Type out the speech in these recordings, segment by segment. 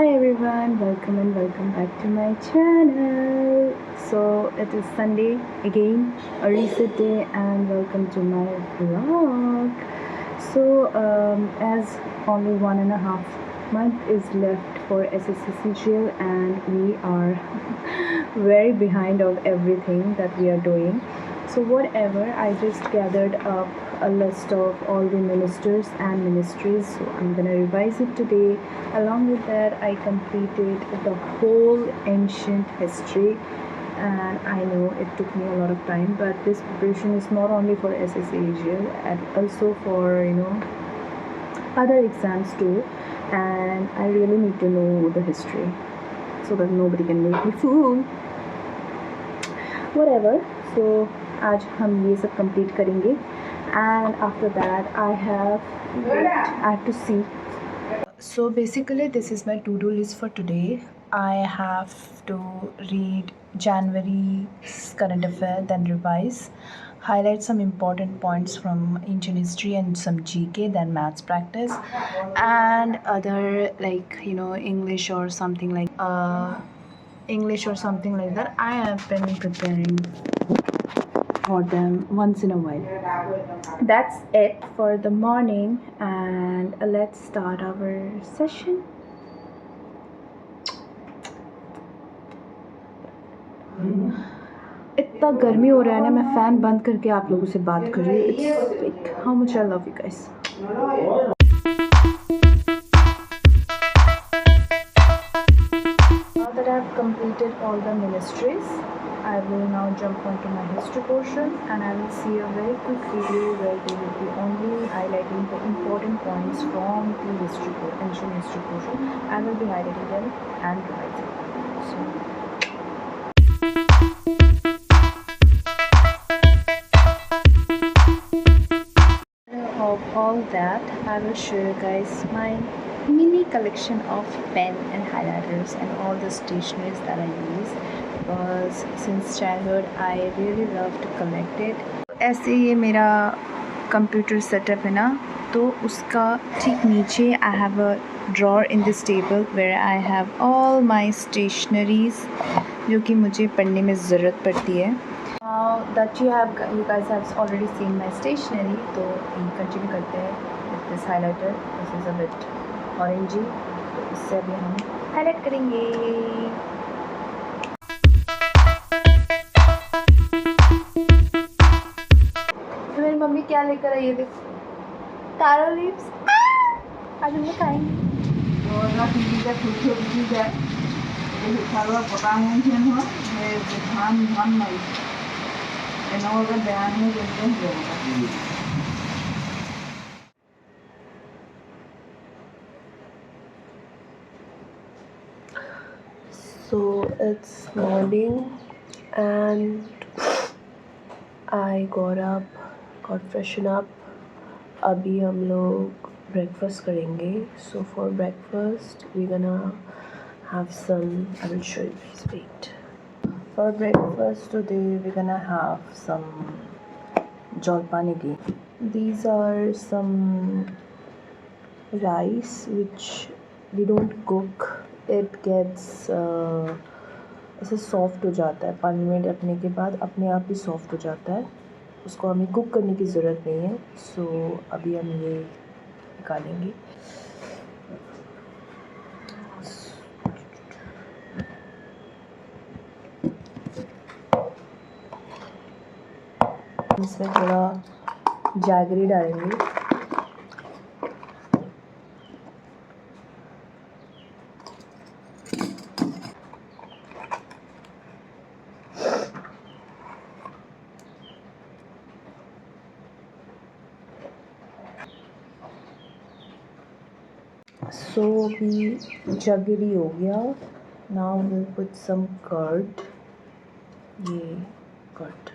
everyone, welcome and welcome back to my channel. So it is Sunday again, a reset day, and welcome to my vlog. As only 1.5 month is left for SSCCGL, and we are very behind of everything that we are doing. So whatever, I just gathered up a list of all the ministers and ministries, so I'm gonna revise it today. Along with that, I completed the whole ancient history, and I know it took me a lot of time, but this preparation is not only for SSAGL and also for other exams too, and I really need to know the history so that nobody can make me fool. Whatever, so आज हम ये सब complete करेंगे, and after that I have to see. So basically this is my to-do list for today. I have to read January's current affair, then revise, highlight some important points from ancient history and some GK, then maths practice, and other English or something like that. I have been preparing for them once in a while. That's it for the morning, and let's start our session. इतना गर्मी हो रहा है ना, मैं fan बंद करके आप लोगों से बात कर रही हूँ. It's like how much I love you guys. Now that I've completed all the ministries, I will now jump onto my history portion, and I will see a very quick video where they will be only highlighting the important points from the ancient history portion. I will be highlighting them and revising. Of all that, I will show you guys my mini collection of pen and highlighters and all the stationeries that I use, because since childhood I really love to collect it. ऐसे ये मेरा computer setup है ना, तो उसका ठीक नीचे I have a drawer in this table where I have all my stationeries जो कि मुझे पढ़ने में ज़रूरत पड़ती है. Now that you guys have already seen my stationery, तो कंटिन्यू करते हैं with this highlighter. This is a bit orangey, तो इससे अभी हम हाईलाइट करेंगे. तो मेरी मम्मी क्या लेकर आई है, देखो, टारो लीव्स. आज हम लोग खाएंगे. So it's morning and I got up, got freshen up. अभी हम लोग breakfast करेंगे. So for breakfast we're gonna have some, I will show you guys, wait. For breakfast today we're gonna have some jalpanigi. These are some rice which we don't cook. It gets ऐसे soft हो जाता है, पानी में रखने के बाद अपने आप ही सॉफ्ट हो जाता है, उसको हमें कुक करने की ज़रूरत नहीं है. सो अभी हम ये निकालेंगे. इसमें थोड़ा जैगरी डालेंगे. So अभी जगरी हो गया. Now we'll put some curd. ये curd.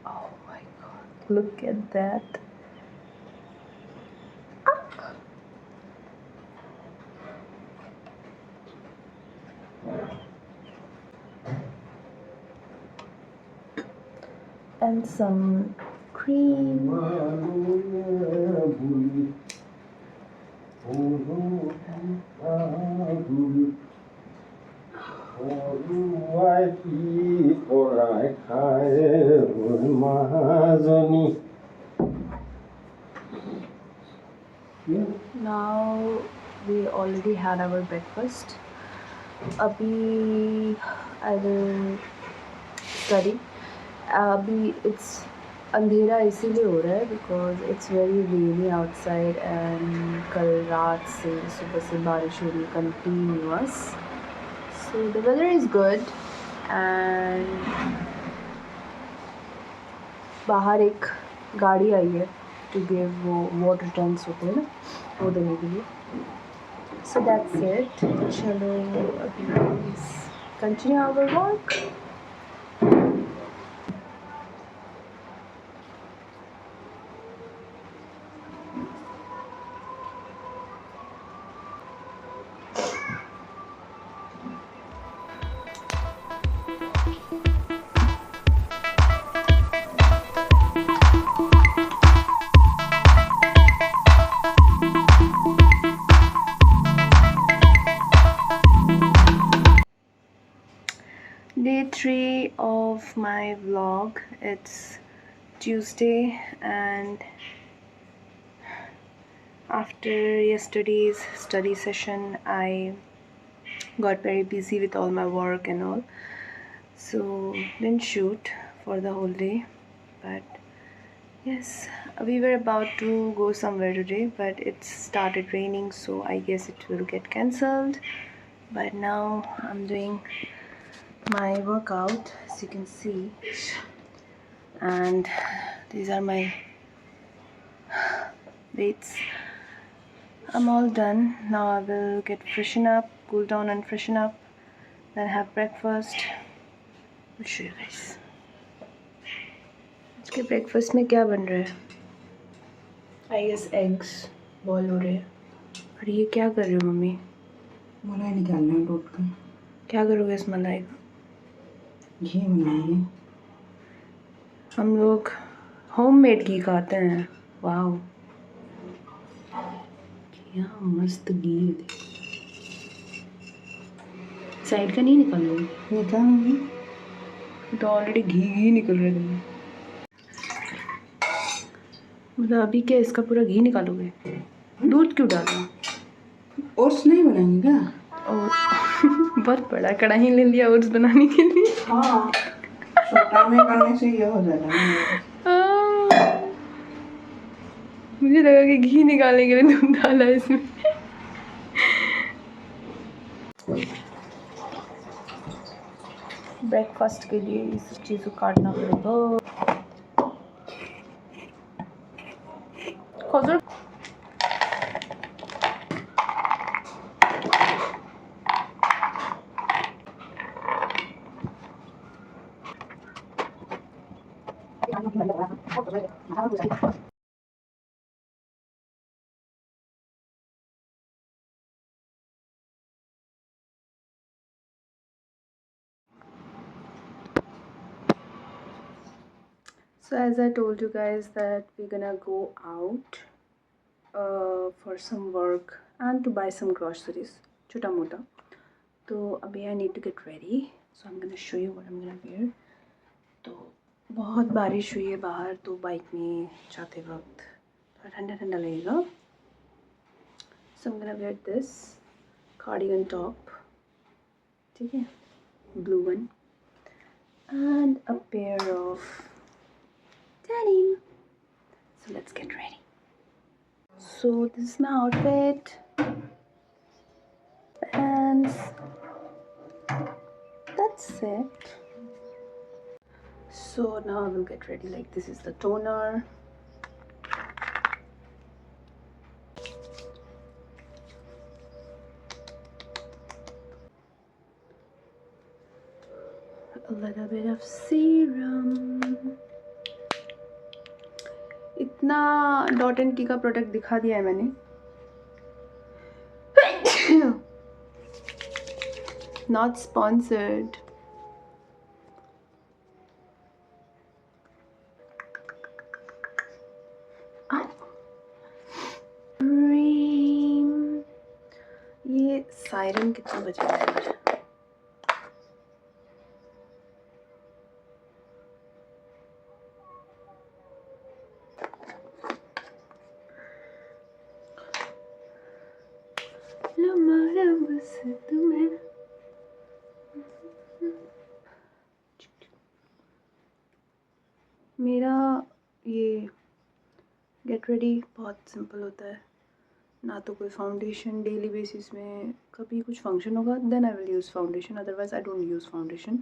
Oh my God! Look at that. And some cream. Now we already had our breakfast. Abhi I will study. अभी it's अंधेरा इसीलिए हो रहा है because it's very rainy outside and कल रात से सुबह से बारिश हो रही है continuous. So the weather is good and बाहर एक गाड़ी आई है to give वो water tanks होते हैं ना वो देने के लिए. So that's it. चलो अभी continue our work. Day 3 of my vlog. It's Tuesday and after yesterday's study session I got very busy with all my work and all, so didn't shoot for the whole day. But yes, we were about to go somewhere today but it started raining, so I guess it will get cancelled. But now I'm doing my workout as you can see, and these are my weights. I'm all done now. I will get freshen up, cool down and freshen up, then have breakfast. I'll show you guys. आज के breakfast में क्या बन रहा है? I guess eggs boil हो रहे हैं. और ये क्या कर रहे हो मम्मी? मलाई निकालना है दूध का. क्या करोगे इस मलाई का? घी बनाएंगे. हम लोग होममेड घी खाते हैं. वाओ, क्या मस्त घी है. साइड का नहीं निकालोगे? निकालूंगी. तो ऑलरेडी घी निकल रहा है. मतलब अभी क्या इसका पूरा घी निकालोगे? दूध क्यों डाला? ओट्स नहीं बनाएंगे क्या? और बहुत बड़ा कढ़ाई ले लिया ओट्स बनाने के लिए. हाँ, छोटा में करने से ये हो जाता है. मुझे लगा कि घी निकालने के लिए दूध डाला है इसमें. ब्रेकफास्ट के लिए ये सब चीज़ को काटना पड़ेगा. खजूर So as I told you guys that we're gonna go out for some work and to buy some groceries, chota mota. तो अभी I need to get ready, so I'm gonna show you what I'm gonna wear. तो बहुत बारिश हुई है बाहर, तो bike में जाते वक्त थोड़ा ठंडा ठंडा लगेगा. So I'm gonna wear this cardigan top, ठीक है, blue one, and a pair of denim. So let's get ready. So this is my outfit. And that's it. So now I will get ready. Like, this is the toner. A little bit of serum. इतना dot and T का product दिखा दिया है मैंने. Not sponsored. ये siren कितना बजा रहा है यार. तुम्हें मेरा ये गेट रेडी बहुत सिंपल होता है, ना तो कोई फाउंडेशन डेली बेसिस में, कभी कुछ फंक्शन होगा then I will use foundation, otherwise I don't use foundation.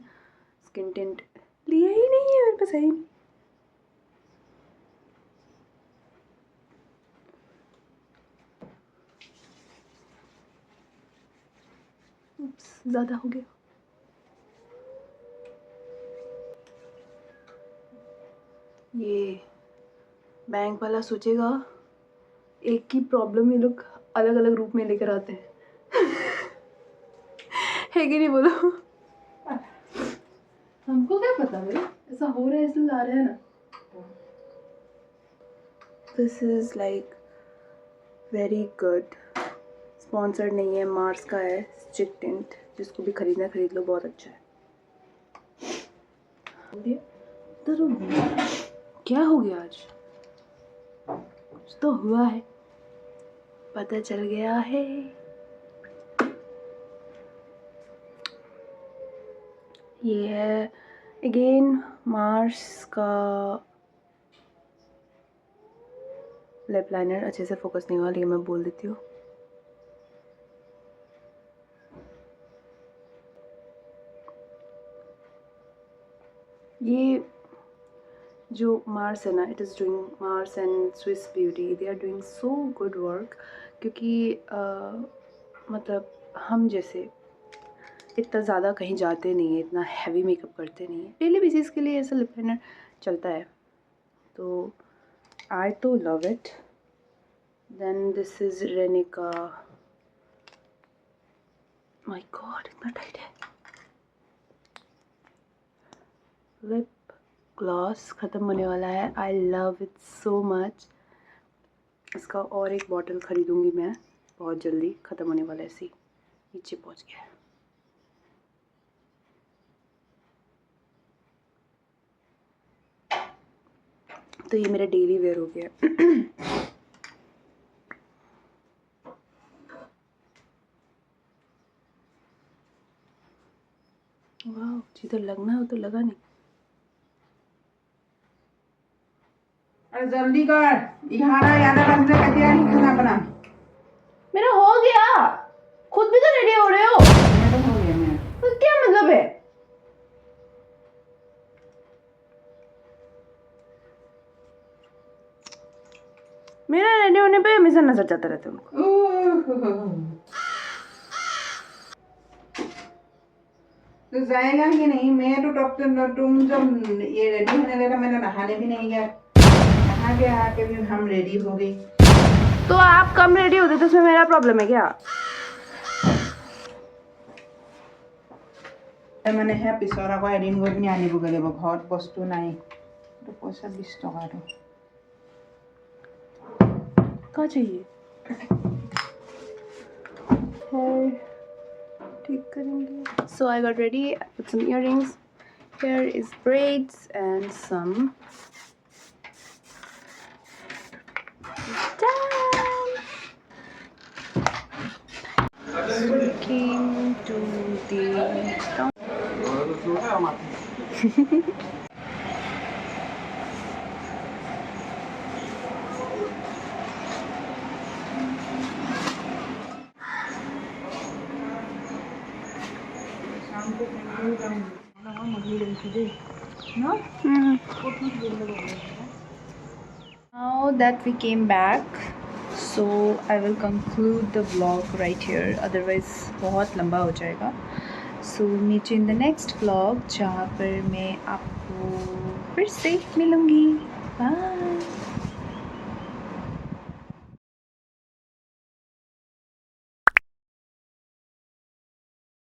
Skin tint लिया ही नहीं है मेरे पास, है ही नहीं। ज़्यादा हो गया। ये बैंक वाला सोचेगा एक ही प्रॉब्लम ये लोग अलग अलग रूप में लेकर आते हैं है कि नहीं बोलो? हमको क्या पता भाई, ऐसा हो रहा है इसलिए ला रहे हैं ना। This is like very good, sponsored नहीं है, मार्स का है, स्टिक टिंट, जिसको भी खरीदना खरीद लो, बहुत अच्छा है। क्या हो गया आज? कुछ तो हुआ है, पता चल गया है। ये है अगेन मार्स का लिप लाइनर। अच्छे से फोकस नहीं हुआ लेकिन मैं बोल देती हूँ। ये जो मार्स है ना, it is doing, Mars and Swiss beauty, they are doing so good work, क्योंकि मतलब हम जैसे इतना ज़्यादा कहीं जाते नहीं है, इतना हैवी मेकअप करते नहीं है, डेली बेसिस के लिए ऐसा लिप लाइनर चलता है, तो आई तो love it. Then this is Renee का, माय गॉड इतना टाइट है, लिप ग्लॉस ख़त्म होने वाला है। I love it so much. इसका और एक बॉटल ख़रीदूँगी मैं बहुत जल्दी, ख़त्म होने वाला है, ऐसे नीचे पहुँच गया है। तो ये मेरा डेली वेयर हो गया। वाह, जिधर लगना हो तो लगा नहीं। अरे जल्दी कर, 11 बजने का तैयार नहीं करना अपना। मेरा हो गया, खुद भी तो रेडी हो रहे हो। मेरा तो हो गया। मेरा तो क्या मतलब है? मेरा रेडी होने पे हमेशा नजर जाता रहता है उनको। तो जाएगा कि नहीं? मैं तो डॉक्टर, तुम जब ये रेडी होने लगा मैंने नहाने भी नहीं गया, नहा के आके भी हम रेडी हो गई। तो आप कम रेडी होते तो उसमें मेरा प्रॉब्लम है क्या? মানে হে পিছৰ আকৌ এদিন গৈ পিনি আনিবগৈ লাগিব, ঘৰত বস্তু নাই, তো পইচা 20 টকাটো कहाँ चाहिए? ठीक करेंगे। So I got ready, I put some earrings, here is braids and some came to the town. Now that we came back, so I will conclude the vlog right here, otherwise बहुत लंबा हो जाएगा. So meet you in the next vlog, जहाँ पर मैं आपको फिर से मिलूँगी. Bye.